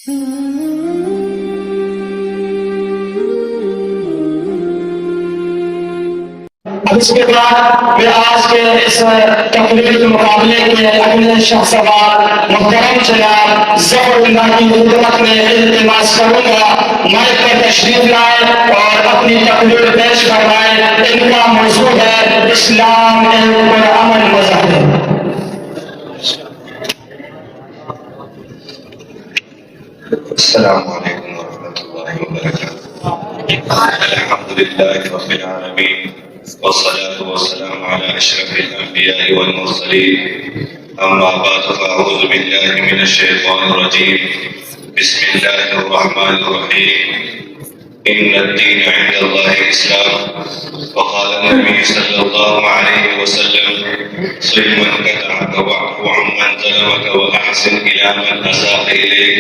اب اس کے بعد میں آج کے اس تقریر مقابلے کے اگلے شخصوار محترم جناب ظفر اللہ کی خدمت میں التماس کروں گا مائک پر تشریف لائیں اور اپنی تقریر پیش کروائیں۔ ان کا موضوع ہے اسلام ایک پرامن مذہب ہے۔ السلام علیکم ورحمۃ اللہ وبرکاتہ۔ الحمد للہ رب العالمین والصلاة والسلام على أشرف الأنبياء والمرسلين أما بعد فأعوذ بالله من الشيطان الرجيم بسم الله الرحمن الرحيم إن الدين عند الله الإسلام وقال النبي صلى الله عليه وسلم صل من قطعك واعف عمن ظلمك وأحسن إلى من أساء إليك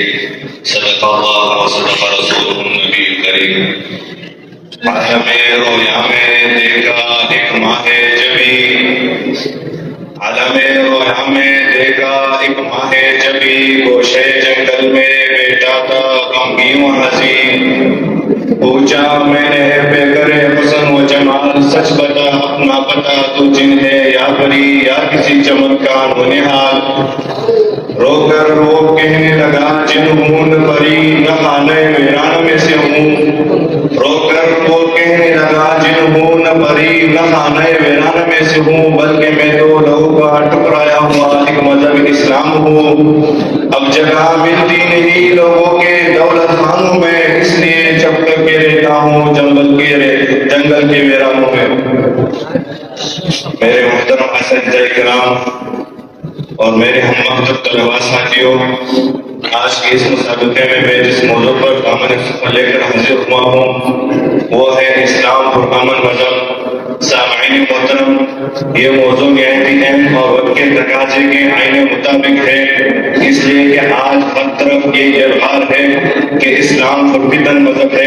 صدق الله وصدق رسوله النبي الكريم۔ عالم رویا میں دیکھا ایک ماہ جبی، عالم رویا میں دیکھا ایک ماہ جبی، گوشے جنگل میں بیٹا تھا غمگین و حزین، پوچھا میں نے بے کرے حسن و جمال سچ بتا اپنا پتا تو جن ہے یا پری یا کسی چمتکار و نہال، رو کر وہ کہنے لگا جن ہوں پری نہ خانے ویران میں سے ہوں، رو کر وہ کہنے لگا جن ہوں نہ پری نہ خانے ویران میں سے ہوں، بلکہ میں تو لوگوں کا ٹکرایا ہوا ایک مذہب اسلام ہوں۔ اب جگہ ملتی نہیں لوگوں کے دولت خانوں میں، اس لیے جب تک کے رہتا ہوں جنگل کے ویرانوں میں۔ میرے محترم اساتذہ کرام اور میرے ہم مکتب طلباء ساتھیوں، آج کے اس مسابقے میں جس موضوع پر دامن سفر لے کر حاضر ہوا ہوں وہ ہے اسلام پرامن مذہب۔ سامعین محترم، یہ موضوع نہایت اہم اور وقت کے تقاضے کے آئین مطابق ہے، اس لیے کہ آج ہر طرف یہ اظہار ہے کہ اسلام پرفتن مذہب ہے،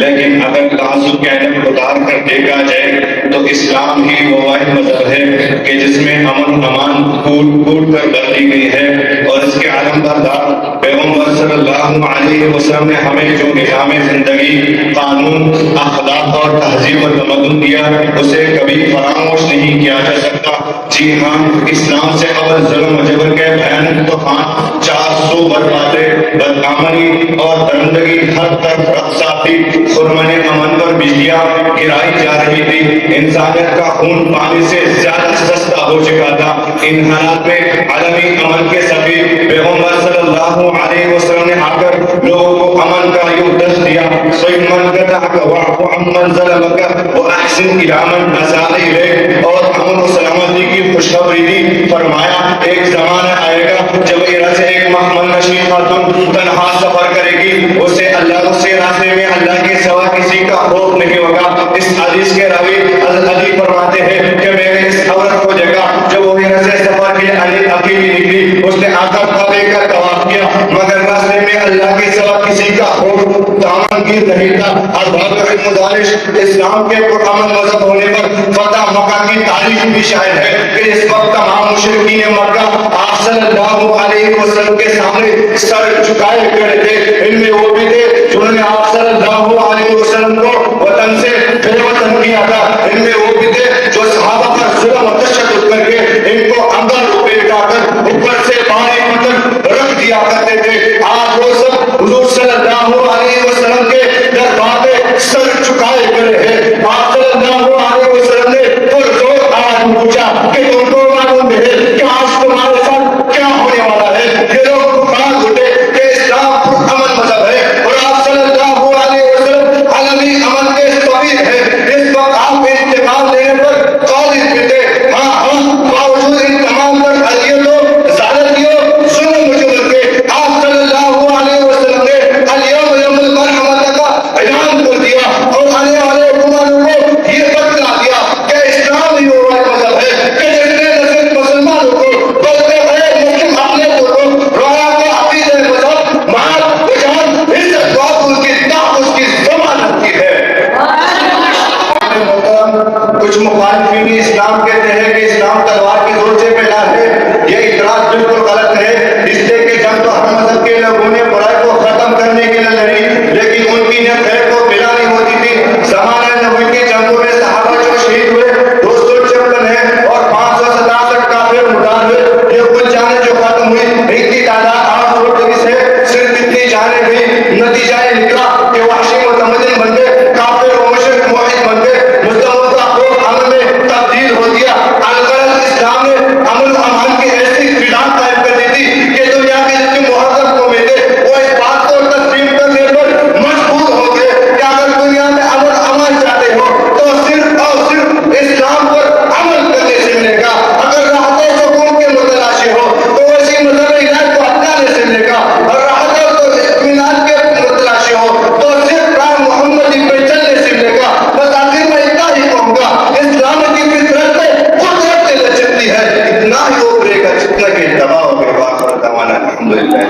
لیکن اگر تعصب کے عدم اتار کر دیکھا جائے تو اسلام ہی وہ واحد مذہب ہے کہ جس میں امن امان کوٹ کر بھرتی گئی ہے، اور اس کے عالم بردار پیغمبر صلی اللہ علیہ وسلم نے ہمیں جو نظام زندگی، قانون، اخلاق اور تہذیب و تمدن دیا اسے کبھی فراموش نہیں کیا جا سکتا۔ جی ہاں، اسلام سے قبل ظلم و جبر کے بھیانک طوفان، 400 بربادیں، بدآمنی اور درندگی، ہر طرف رقصاتی، خرمن امن پر بجلیاں گرائی جا رہی تھی، انسانیت کا خون پانی سے زیادہ سستا ہو چکا تھا۔ ان حالات میں عالمی امن کے سفیر پیغمبر صلی اللہ علیہ وسلم نے آ کر لوگوں کو امن کا یوں درس دیا، سیمن قطعک واعف عمن ظلمک واحسن الی من اساء الیک، اور امن و سلامتی کی خوشخبری دی۔ فرمایا ایک زمانہ آئے گا جب ایرا سے ایک محمل نشین خاتون تنہا سفر کرے گی، اسے راستے میں اللہ کے سوا کسی کا خوف نہیں ہوگا۔ اس حدیث کے راوی حضرت علی فرماتے ہیں کہ میں نے اس عورت کو دیکھا جب وہ ایرا سے سفر کے لیے اکیلی نکلی، اس نے آقا کعبے کا طواف کیا، مگر راستے میں اللہ کے سوا کسی کا خوف دامن گیر نہیں تھا۔ ارباب المدارس اسلام کے پرامن مذہب ہونے پر فتح مکہ کی تاریخ بھی شاہد ہے کہ اس وقت تمام مشرکین مکہ آپ صلی اللہ علیہ وسلم کے سامنے سر جھکائے کھڑے تھے۔ ان میں وہ بھی تھے جنہوں نے آپ صلی اللہ علیہ وسلم کو وطن سے بے وطن کیا تھا، ان میں وہ بھی تھے جو صحابہ پر ظلم و تشدد کر کے ان کو اندر لپیٹا کر اوپر سے بھاری پتن رکھ دیا کرتے تھے۔ آج وہ سب حضور صلی اللہ علیہ وسلم کے دربار میں سر چکائے کھڑے ہیں۔ آپ صلی اللہ علیہ وسلم نے پرزور آج پوچھا کہ تم کو معلوم ہے کہ آج تمہارے ساتھ کیا ہونے والا ہے؟ یہ لوگ بخار اٹھے کہ اسلام پرامن مذہب ہے اور آپ صلی اللہ علیہ وسلم عالمی امن کے سفیر ہیں۔ اس وقت آپ انتقال لینے پر قادر بھی تھے، ہاں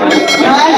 آج